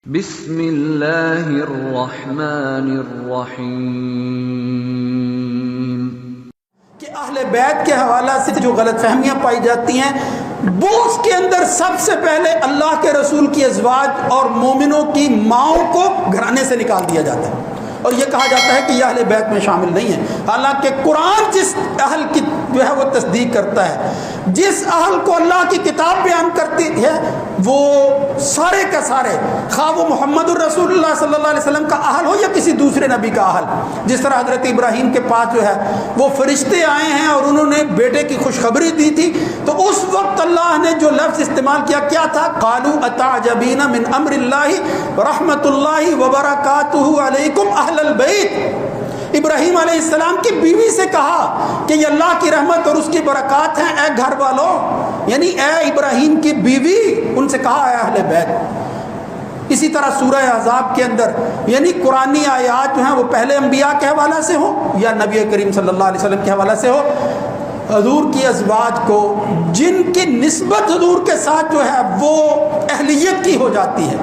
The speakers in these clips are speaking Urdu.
بسم اللہ الرحمن الرحیم۔ کہ اہل بیت کے حوالہ سے جو غلط فہمیاں پائی جاتی ہیں وہ اس کے اندر سب سے پہلے اللہ کے رسول کی ازواج اور مومنوں کی ماؤں کو گھرانے سے نکال دیا جاتا ہے، اور یہ کہا جاتا ہے کہ یہ اہل بیت میں شامل نہیں ہے، حالانکہ قرآن جس اہل کی جو ہے وہ تصدیق کرتا ہے، جس اہل کو اللہ کی کتاب بیان کرتی ہے، وہ سارے کا سارے، خواہ وہ محمد الرسول اللہ صلی اللہ علیہ وسلم کا اہل ہو یا کسی دوسرے نبی کا اہل۔ جس طرح حضرت ابراہیم کے پاس جو ہے وہ فرشتے آئے ہیں اور انہوں نے بیٹے کی خوشخبری دی تھی، تو اس وقت اللہ نے جو لفظ استعمال کیا تھا؟ قالوا اتعجبین من امر اللہ رحمت اللہ وبرکاتہ علیکم اہل البیت۔ ابراہیم علیہ السلام کی بیوی سے کہا کہ یہ اللہ کی رحمت اور اس کی برکات ہیں اے گھر والوں، یعنی اے ابراہیم کی بیوی، ان سے کہا اے اہل بیت۔ اسی طرح سورہ احزاب کے اندر یعنی قرآنی آیات جو ہیں وہ پہلے انبیاء کے حوالہ سے ہوں یا نبی کریم صلی اللہ علیہ وسلم کے حوالہ سے ہو، حضور کی ازواج کو جن کی نسبت حضور کے ساتھ جو ہے وہ اہلیت کی ہو جاتی ہے،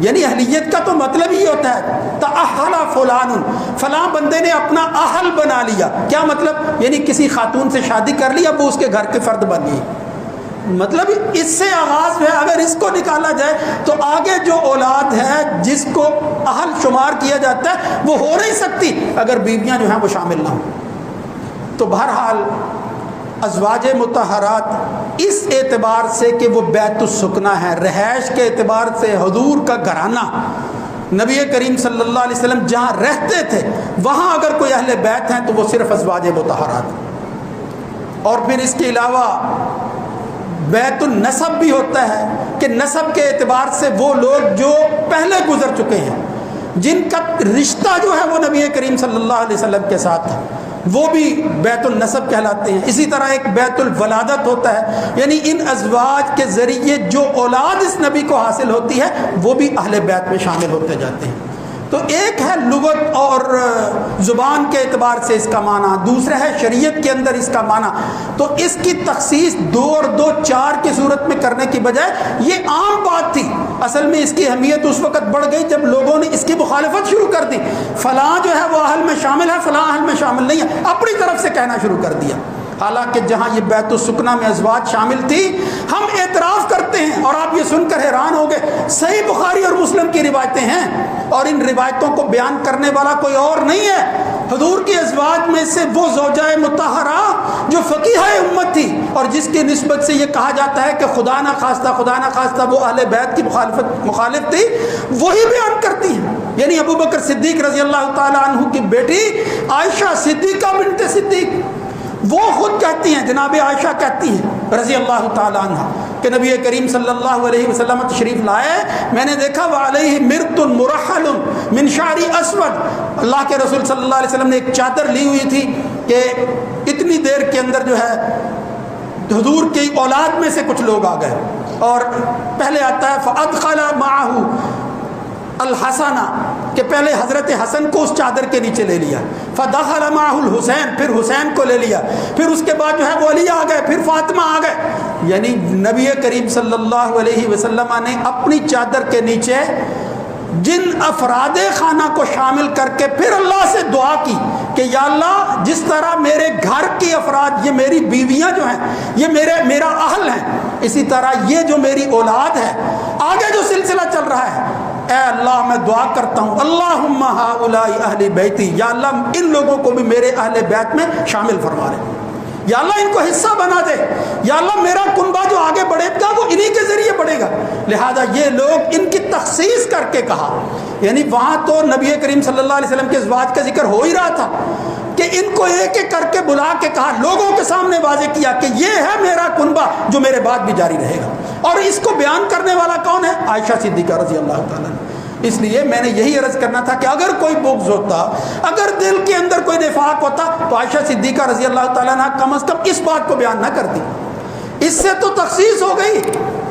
یعنی اہلیت کا تو مطلب ہی ہوتا ہے تأہل فلان، فلاں بندے نے اپنا اہل بنا لیا۔ کیا مطلب؟ یعنی کسی خاتون سے شادی کر لی، اب وہ اس کے گھر کے فرد بن گئی۔ مطلب اس سے آغاز ہے، اگر اس کو نکالا جائے تو آگے جو اولاد ہے جس کو اہل شمار کیا جاتا ہے وہ ہو نہیں سکتی اگر بیویاں جو ہیں وہ شامل نہ ہوں۔ تو بہرحال ازواج مطہرات اس اعتبار سے کہ وہ بیت السکنہ ہے، رہائش کے اعتبار سے حضور کا گھرانہ، نبی کریم صلی اللہ علیہ وسلم جہاں رہتے تھے وہاں اگر کوئی اہل بیت ہیں تو وہ صرف ازواج مطہرات۔ اور پھر اس کے علاوہ بیت النسب بھی ہوتا ہے کہ نسب کے اعتبار سے وہ لوگ جو پہلے گزر چکے ہیں، جن کا رشتہ جو ہے وہ نبی کریم صلی اللہ علیہ وسلم کے ساتھ ہے، وہ بھی بیت النسب کہلاتے ہیں۔ اسی طرح ایک بیت الولادت ہوتا ہے، یعنی ان ازواج کے ذریعے جو اولاد اس نبی کو حاصل ہوتی ہے وہ بھی اہل بیت میں شامل ہوتے جاتے ہیں۔ تو ایک ہے لغت اور زبان کے اعتبار سے اس کا معنی، دوسرا ہے شریعت کے اندر اس کا معنی۔ تو اس کی تخصیص 2 اور 2 4 کی صورت میں کرنے کی بجائے یہ عام بات تھی۔ اصل میں اس کی اہمیت اس وقت بڑھ گئی جب لوگوں نے اس کی مخالفت شروع کر دی، فلاں جو ہے وہ اہل میں شامل ہے، فلاں اہل میں شامل نہیں ہے، اپنی طرف سے کہنا شروع کر دیا۔ حالانکہ جہاں یہ بیت السکنہ میں ازواج شامل تھی، ہم اعتراف کرتے ہیں اور آپ یہ سن کر حیران ہو گئے، صحیح بخاری اور مسلم کی روایتیں ہیں اور ان روایتوں کو بیان کرنے والا کوئی اور نہیں ہے، حضور کی ازواج میں سے وہ زوجہ مطہرہ جو فقیہہ امت تھی اور جس کی نسبت سے یہ کہا جاتا ہے کہ خدا نہ خواستہ وہ اہل بیت کی مخالف تھی، وہی بیان کرتی ہیں۔ یعنی ابو بکر صدیق رضی اللہ تعالی عنہ کی بیٹی عائشہ صدیقہ بنت صدیق وہ خود کہتی ہیں، جناب عائشہ کہتی ہیں رضی اللہ تعالی عنہ کہ نبی کریم صلی اللہ علیہ وسلم تشریف لائے، میں نے دیکھا وعلیہ مرط مرحل من شعر اسود، اللہ کے رسول صلی اللہ علیہ وسلم نے ایک چادر لی ہوئی تھی کہ اتنی دیر کے اندر جو ہے حضور کی اولاد میں سے کچھ لوگ آ گئے، اور پہلے آتا ہے فادخل معه الحسن کہ پہلے حضرت حسن کو اس چادر کے نیچے لے لیا، فدخل معه الحسین، پھر حسین کو لے لیا، پھر اس کے بعد جو ہے وہ علی آ گئے، پھر فاطمہ آ گئے۔ یعنی نبی کریم صلی اللہ علیہ وسلم نے اپنی چادر کے نیچے جن افراد خانہ کو شامل کر کے پھر اللہ سے دعا کی کہ یا اللہ جس طرح میرے گھر کی افراد، یہ میری بیویاں جو ہیں یہ میرا اہل ہیں، اسی طرح یہ جو میری اولاد ہے، آگے جو سلسلہ چل رہا ہے، اے اللہ میں دعا کرتا ہوں اللہم ہؤلاء اہل بیتی، یا اللہ ان لوگوں کو بھی میرے اہل بیت میں شامل فرما لے، یا اللہ ان کو حصہ بنا دے، یا اللہ میرا کنبہ جو آگے بڑھے گا وہ انہی کے ذریعے بڑھے گا۔ لہذا یہ لوگ ان کی تخصیص کر کے کہا، یعنی وہاں تو نبی کریم صلی اللہ علیہ وسلم کے ازواج کا ذکر ہو ہی رہا تھا کہ ان کو ایک ایک کر کے بلا کے کہا، لوگوں کے سامنے واضح کیا کہ یہ ہے میرا کنبہ جو میرے بعد بھی جاری رہے گا۔ اور اس کو بیان کرنے والا کون ہے؟ عائشہ صدیقہ رضی اللہ تعالیٰ عنہ۔ اس لیے میں نے یہی عرض کرنا تھا کہ اگر کوئی بغض ہوتا، اگر دل کے اندر کوئی نفاق ہوتا تو عائشہ صدیقہ رضی اللہ تعالیٰ عنہ کم از کم اس بات کو بیان نہ کرتی۔ اس سے تو تخصیص ہو گئی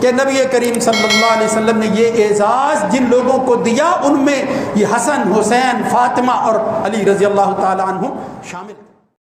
کہ نبی کریم صلی اللہ علیہ وسلم نے یہ اعزاز جن لوگوں کو دیا ان میں یہ حسن، حسین، فاطمہ اور علی رضی اللہ تعالیٰ عنہ شامل۔